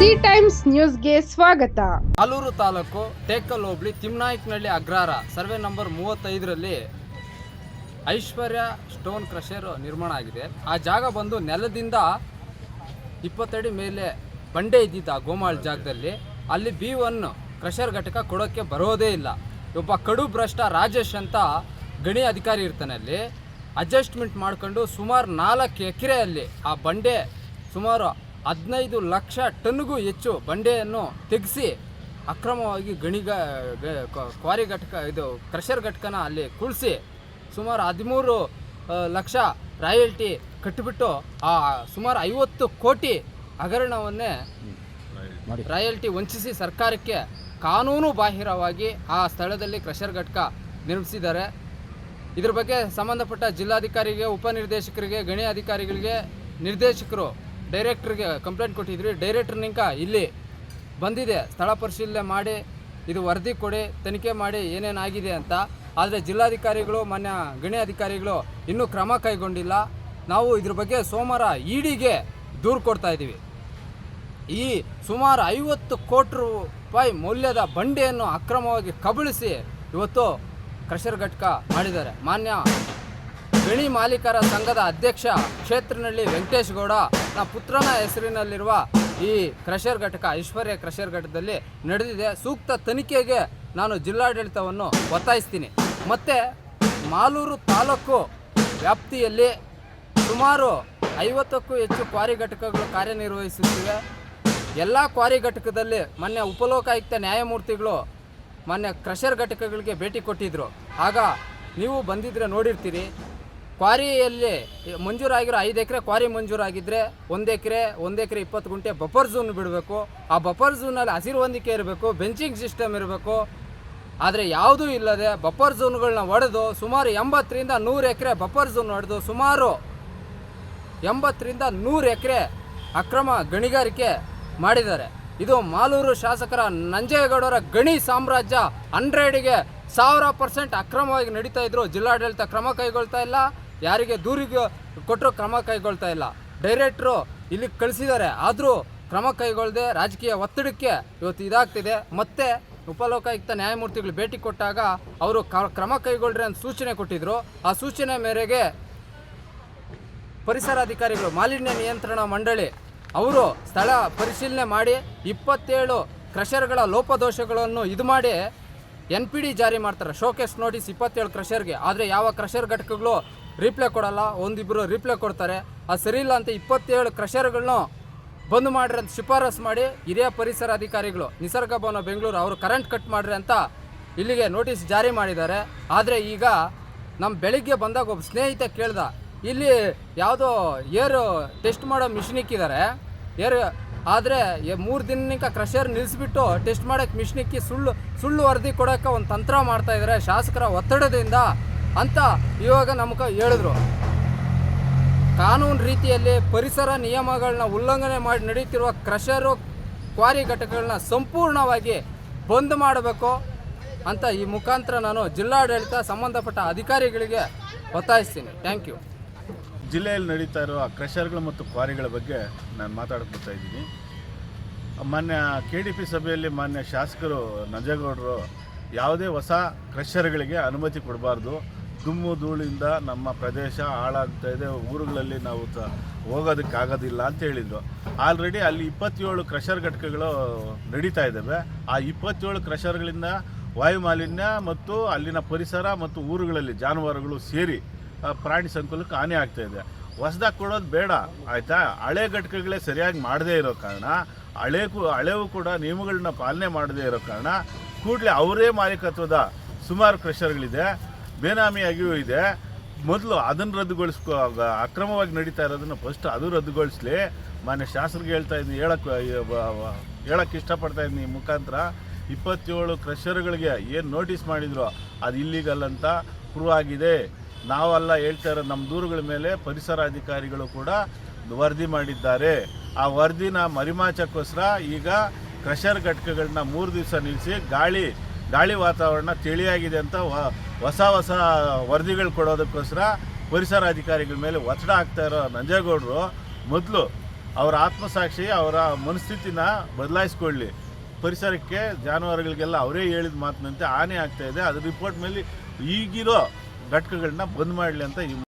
C times ನ್ಯೂಸ್ಗೆ ಸ್ವಾಗತ. ಆಲೂರು ತಾಲೂಕು ಟೇಕಲ್ ಹೋಬಳಿ ತಿಮ್ನಾಯಕನಹಳ್ಳಿ Agrahara survey number 35ರಲ್ಲಿ ಐಶ್ವರ್ಯ stone crusher ನಿರ್ಮಾಣ ಆಗಿದೆ. ಆ ಜಾಗ ಬಂದು ನೆಲದಿಂದ 20 ಅಡಿ ಮೇಲೆ ಬಂಡೆ ಇದ್ದಿದ್ದ ಗೋಮಾಳ ಜಾಗದಲ್ಲಿ ಅಲ್ಲಿ B1 ಕ್ರಷರ್ ಘಟಕ ಕೊಡೋಕ್ಕೆ ಬರೋದೇ ಇಲ್ಲ. ಒಬ್ಬ ಕಡು ಭ್ರಷ್ಟ ರಾಜೇಶ್ ಅಂತ ಗಣಿ ಅಧಿಕಾರಿ ಇರ್ತಾನೆ. ಅಲ್ಲಿ ಅಡ್ಜಸ್ಟ್ಮೆಂಟ್ ಮಾಡ್ಕೊಂಡು ಸುಮಾರು 4 ಎಕರೆಯಲ್ಲಿ ಆ ಬಂಡೆ ಸುಮಾರು 15 ಲಕ್ಷ ಟನ್ಗೂ ಹೆಚ್ಚು ಬಂಡೆಯನ್ನು ತೆಗೆಸಿ ಅಕ್ರಮವಾಗಿ ಕ್ವಾರಿ ಘಟಕ ಕ್ರಷರ್ ಘಟಕನ ಅಲ್ಲಿ ಕುಳಿಸಿ ಸುಮಾರು 13 ಲಕ್ಷ ರಾಯಲ್ಟಿ ಕಟ್ಟಿಬಿಟ್ಟು ಆ ಸುಮಾರು 50 ಕೋಟಿ ಹಗರಣವನ್ನೇ ರಾಯಲ್ಟಿ ವಂಚಿಸಿ ಸರ್ಕಾರಕ್ಕೆ ಕಾನೂನು ಬಾಹಿರವಾಗಿ ಆ ಸ್ಥಳದಲ್ಲಿ ಕ್ರಷರ್ ಘಟಕ ನಿರ್ಮಿಸಿದ್ದಾರೆ. ಇದ್ರ ಬಗ್ಗೆ ಸಂಬಂಧಪಟ್ಟ ಜಿಲ್ಲಾಧಿಕಾರಿಗೆ, ಉಪನಿರ್ದೇಶಕರಿಗೆ, ಗಣಿ ಅಧಿಕಾರಿಗಳಿಗೆ, ನಿರ್ದೇಶಕರು, ಡೈರೆಕ್ಟ್ರಿಗೆ ಕಂಪ್ಲೇಂಟ್ ಕೊಟ್ಟಿದ್ವಿ. ಡೈರೆಕ್ಟ್ರ್ನಿಂದ ಇಲ್ಲಿ ಬಂದಿದೆ, ಸ್ಥಳ ಪರಿಶೀಲನೆ ಮಾಡಿ ಇದು ವರದಿ ಕೊಡಿ, ತನಿಖೆ ಮಾಡಿ ಏನೇನಾಗಿದೆ ಅಂತ. ಆದರೆ ಜಿಲ್ಲಾಧಿಕಾರಿಗಳು, ಮಾನ್ಯ ಗಣಿ ಅಧಿಕಾರಿಗಳು ಇನ್ನೂ ಕ್ರಮ ಕೈಗೊಂಡಿಲ್ಲ. ನಾವು ಇದ್ರ ಬಗ್ಗೆ ಸೋಮವಾರ ಇಡಿಗೆ ದೂರು ಕೊಡ್ತಾ ಇದ್ದೀವಿ. ಈ ಸುಮಾರು 50 ಕೋಟಿ ರೂಪಾಯಿ ಮೌಲ್ಯದ ಬಂಡೆಯನ್ನು ಅಕ್ರಮವಾಗಿ ಕಬಳಿಸಿ ಇವತ್ತು ಕ್ರಷರ್ ಘಟಕ ಮಾಡಿದ್ದಾರೆ. ಮಾನ್ಯ ಗಣಿ ಮಾಲೀಕರ ಸಂಘದ ಅಧ್ಯಕ್ಷ ಕ್ಷೇತ್ರನಹಳ್ಳಿ ವೆಂಕಟೇಶ್ ಗೌಡ ಪುತ್ರನ ಹೆಸರಿನಲ್ಲಿರುವ ಈ ಕ್ರಷರ್ ಘಟಕ ಐಶ್ವರ್ಯ ಕ್ರಷರ್ ಘಟಕದಲ್ಲಿ ನಡೆದಿದೆ. ಸೂಕ್ತ ತನಿಖೆಗೆ ನಾನು ಜಿಲ್ಲಾಡಳಿತವನ್ನು ಒತ್ತಾಯಿಸ್ತೀನಿ. ಮತ್ತು ಮಾಲೂರು ತಾಲೂಕು ವ್ಯಾಪ್ತಿಯಲ್ಲಿ ಸುಮಾರು 50ಕ್ಕೂ ಹೆಚ್ಚು ಕ್ವಾರಿ ಘಟಕಗಳು ಕಾರ್ಯನಿರ್ವಹಿಸುತ್ತಿವೆ. ಎಲ್ಲ ಕ್ವಾರಿ ಘಟಕದಲ್ಲಿ ಮಾನ್ಯ ಉಪಲೋಕಾಯುಕ್ತ ನ್ಯಾಯಮೂರ್ತಿಗಳು ಮಾನ್ಯ ಕ್ರಷರ್ ಘಟಕಗಳಿಗೆ ಭೇಟಿ ಕೊಟ್ಟಿದ್ದರು. ಆಗ ನೀವು ಬಂದಿದ್ರೆ ನೋಡಿರ್ತೀರಿ. ಕ್ವಾರಿಯಲ್ಲಿ ಮಂಜೂರಾಗಿರೋ 5 ಎಕರೆ ಕ್ವಾರಿ ಮಂಜೂರಾಗಿದ್ದರೆ 1 ಎಕರೆ 20 ಗುಂಟೆ ಬಫರ್ ಝೋನ್ ಬಿಡಬೇಕು. ಆ ಬಫರ್ ಝೋನಲ್ಲಿ ಹಸಿರು ಹೊಂದಿಕೆ ಇರಬೇಕು, ಬೆಂಚಿಂಗ್ ಸಿಸ್ಟಮ್ ಇರಬೇಕು. ಆದರೆ ಯಾವುದೂ ಇಲ್ಲದೆ ಬಫರ್ ಝೋನ್ಗಳನ್ನ ಒಡೆದು ಸುಮಾರು 80ರಿಂದ 100 ಎಕರೆ ಬಫರ್ ಝೋನ್ ಹೊಡೆದು ಸುಮಾರು 80ರಿಂದ 100 ಎಕರೆ ಅಕ್ರಮ ಗಣಿಗಾರಿಕೆ ಮಾಡಿದ್ದಾರೆ. ಇದು ಮಾಲೂರು ಶಾಸಕರ ನಂಜೇಗೌಡರ ಗಣಿ ಸಾಮ್ರಾಜ್ಯ 100ಗೆ 1000% ಅಕ್ರಮವಾಗಿ ನಡೀತಾ ಇದ್ರು. ಜಿಲ್ಲಾಡಳಿತ ಕ್ರಮ ಕೈಗೊಳ್ತಾ ಇಲ್ಲ, ಯಾರಿಗೆ ದೂರಿಗೆ ಕೊಟ್ಟರು ಕ್ರಮ ಕೈಗೊಳ್ತಾ ಇಲ್ಲ. ಡೈರೆಕ್ಟ್ರು ಇಲ್ಲಿಗೆ ಕಳಿಸಿದ್ದಾರೆ, ಆದರೂ ಕ್ರಮ ಕೈಗೊಳ್ಳದೆ ರಾಜಕೀಯ ಒತ್ತಡಕ್ಕೆ ಇವತ್ತು ಇದಾಗ್ತಿದೆ. ಮತ್ತೆ ಉಪಲೋಕಾಯುಕ್ತ ನ್ಯಾಯಮೂರ್ತಿಗಳು ಭೇಟಿ ಕೊಟ್ಟಾಗ ಅವರು ಕ್ರಮ ಕೈಗೊಳ್ಳ್ರಿ ಅಂತ ಸೂಚನೆ ಕೊಟ್ಟಿದ್ದರು. ಆ ಸೂಚನೆ ಮೇರೆಗೆ ಪರಿಸರ ಅಧಿಕಾರಿಗಳು, ಮಾಲಿನ್ಯ ನಿಯಂತ್ರಣ ಮಂಡಳಿ ಅವರು ಸ್ಥಳ ಪರಿಶೀಲನೆ ಮಾಡಿ 27 ಕ್ರಷರ್ಗಳ ಲೋಪದೋಷಗಳನ್ನು ಇದು ಮಾಡಿ NPD ಜಾರಿ ಮಾಡ್ತಾರೆ. Showcase notice 27 ಕ್ರಷರ್ಗೆ. ಆದರೆ ಯಾವ ಕ್ರಷರ್ ಘಟಕಗಳು ರಿಪ್ಲೈ ಕೊಡಲ್ಲ, ಒಂದಿಬ್ಬರು ರಿಪ್ಲೈ ಕೊಡ್ತಾರೆ. ಅದು ಸರಿ ಇಲ್ಲ ಅಂತ 27 ಕ್ರಷರ್ಗಳನ್ನು ಬಂದ್ ಮಾಡ್ರಿ ಅಂತ ಶಿಫಾರಸು ಮಾಡಿ ಹಿರಿಯ ಪರಿಸರ ಅಧಿಕಾರಿಗಳು ನಿಸರ್ಗ ಭವನ ಬೆಂಗಳೂರು ಅವರು ಕರೆಂಟ್ ಕಟ್ ಮಾಡ್ರಿ ಅಂತ ಇಲ್ಲಿಗೆ ನೋಟಿಸ್ ಜಾರಿ ಮಾಡಿದ್ದಾರೆ. ಆದರೆ ಈಗ ನಮ್ಮ ಬೆಳಿಗ್ಗೆ ಬಂದಾಗ ಒಬ್ಬ ಸ್ನೇಹಿತ ಕೇಳ್ದ, ಇಲ್ಲಿ ಯಾವುದೋ ಏರ್ ಟೆಸ್ಟ್ ಮಾಡೋ ಮಿಷಿನ್ ಇಕ್ಕಿದ್ದಾರೆ ಆದರೆ 3 ದಿನಕ್ಕೆ ಕ್ರಷರ್ ನಿಲ್ಲಿಸ್ಬಿಟ್ಟು ಟೆಸ್ಟ್ ಮಾಡೋಕ್ಕೆ ಮಿಷಿನಿಕ್ಕಿ ಸುಳ್ಳು ವರದಿ ಕೊಡೋಕ್ಕೆ ಒಂದು ತಂತ್ರ ಮಾಡ್ತಾಯಿದ್ದಾರೆ ಶಾಸಕರ ಒತ್ತಡದಿಂದ ಅಂತ ಇವಾಗ ನಮಗೆ ಹೇಳಿದ್ರು. ಕಾನೂನು ರೀತಿಯಲ್ಲಿ ಪರಿಸರ ನಿಯಮಗಳನ್ನ ಉಲ್ಲಂಘನೆ ಮಾಡಿ ನಡೀತಿರುವ ಕ್ರಷರು ಕ್ವಾರಿ ಘಟಕಗಳನ್ನ ಸಂಪೂರ್ಣವಾಗಿ ಬಂದ್ ಮಾಡಬೇಕು ಅಂತ ಈ ಮುಖಾಂತರ ನಾನು ಜಿಲ್ಲಾಡಳಿತ ಸಂಬಂಧಪಟ್ಟ ಅಧಿಕಾರಿಗಳಿಗೆ ಒತ್ತಾಯಿಸ್ತೀನಿ. Thank you. ಜಿಲ್ಲೆಯಲ್ಲಿ ನಡೀತಾ ಇರುವ ಕ್ರಷರ್ಗಳು ಮತ್ತು ಕ್ವಾರಿಗಳ ಬಗ್ಗೆ ನಾನು ಮಾತಾಡ್ಕೊತಾ ಇದ್ದೀನಿ. ಮಾನ್ಯ KDP ಸಭೆಯಲ್ಲಿ ಮಾನ್ಯ ಶಾಸಕರು ನಂಜೇಗೌಡರು ಯಾವುದೇ ಹೊಸ ಕ್ರಷರ್ಗಳಿಗೆ ಅನುಮತಿ ಕೊಡಬಾರ್ದು, ದುಮ್ಮು ಧೂಳಿಂದ ನಮ್ಮ ಪ್ರದೇಶ ಹಾಳಾಗ್ತಾ ಇದೆ, ಊರುಗಳಲ್ಲಿ ನಾವು ಹೋಗೋದಕ್ಕಾಗೋದಿಲ್ಲ ಅಂತ ಹೇಳಿದರು. ಆಲ್ರೆಡಿ ಅಲ್ಲಿ 27 ಕ್ರಷರ್ ಘಟಕಗಳು ನಡೀತಾ ಇದ್ದಾವೆ. ಆ 27 ಕ್ರಷರ್ಗಳಿಂದ ವಾಯು ಮಾಲಿನ್ಯ ಮತ್ತು ಅಲ್ಲಿನ ಪರಿಸರ ಮತ್ತು ಊರುಗಳಲ್ಲಿ ಜಾನುವಾರುಗಳು ಸೇರಿ ಪ್ರಾಣಿ ಸಂಕುಲಕ್ಕೆ ಹಾನಿ ಆಗ್ತಾಯಿದೆ. ಹೊಸದಾಗಿ ಕೊಡೋದು ಬೇಡ, ಆಯಿತಾ? ಹಳೆ ಘಟಕಗಳೇ ಸರಿಯಾಗಿ ಮಾಡದೇ ಇರೋ ಕಾರಣ, ಹಳೆವು ಕೂಡ ನಿಯಮಗಳನ್ನ ಪಾಲನೆ ಮಾಡದೇ ಇರೋ ಕಾರಣ ಕೂಡಲೇ ಅವರೇ ಮಾಲೀಕತ್ವದ ಸುಮಾರು ಕ್ರಷರ್ಗಳಿದೆ, ಬೇನಾಮಿಯಾಗಿಯೂ ಇದೆ. ಮೊದಲು ಅದನ್ನು ಅಕ್ರಮವಾಗಿ ನಡೀತಾ ಇರೋದನ್ನು ಫಸ್ಟ್ ಅದು ರದ್ದುಗೊಳಿಸಲಿ. ಮಾನ್ಯ ಶಾಸಕರಿಗೆ ಹೇಳಕ್ಕೆ ಇಷ್ಟಪಡ್ತಾ ಇದ್ದೀನಿ ಈ ಮುಖಾಂತರ. 27 ಕ್ರಷರ್ಗಳಿಗೆ ಏನು ನೋಟಿಸ್ ಮಾಡಿದ್ರು ಅದು ಇಲ್ಲಿಗಲ್ ಅಂತ ಪ್ರೂವ್ ಆಗಿದೆ. ನಾವೆಲ್ಲ ಹೇಳ್ತಾ ಇರೋ ನಮ್ಮ ದೂರುಗಳ ಮೇಲೆ ಪರಿಸರ ಅಧಿಕಾರಿಗಳು ಕೂಡ ವರದಿ ಮಾಡಿದ್ದಾರೆ. ಆ ವರದಿನ ಮರಿಮಾಚಕ್ಕೋಸ್ಕರ ಈಗ ಕ್ರಷರ್ ಘಟಕಗಳನ್ನ 3 ದಿವಸ ನಿಲ್ಲಿಸಿ ಗಾಳಿ ವಾತಾವರಣ ತಿಳಿಯಾಗಿದೆ ಅಂತ ಹೊಸ ವರದಿಗಳು ಕೊಡೋದಕ್ಕೋಸ್ಕರ ಪರಿಸರ ಅಧಿಕಾರಿಗಳ ಮೇಲೆ ಒತ್ತಡ ಆಗ್ತಾ ಇರೋ ನಂಜೇಗೌಡರು ಮೊದಲು ಅವರ ಆತ್ಮಸಾಕ್ಷಿ ಅವರ ಮನಸ್ಥಿತಿನ ಬದಲಾಯಿಸ್ಕೊಳ್ಳಿ. ಪರಿಸರಕ್ಕೆ ಜಾನುವಾರುಗಳಿಗೆಲ್ಲ ಅವರೇ ಹೇಳಿದ ಮಾತಿನಂತೆ ಹಾನಿ ಆಗ್ತಾಯಿದೆ. ಅದ್ರ ರಿಪೋರ್ಟ್ ಮೇಲೆ ಈಗಿರೋ ಘಟಕಗಳನ್ನ ಬಂದ್ ಮಾಡಲಿ ಅಂತ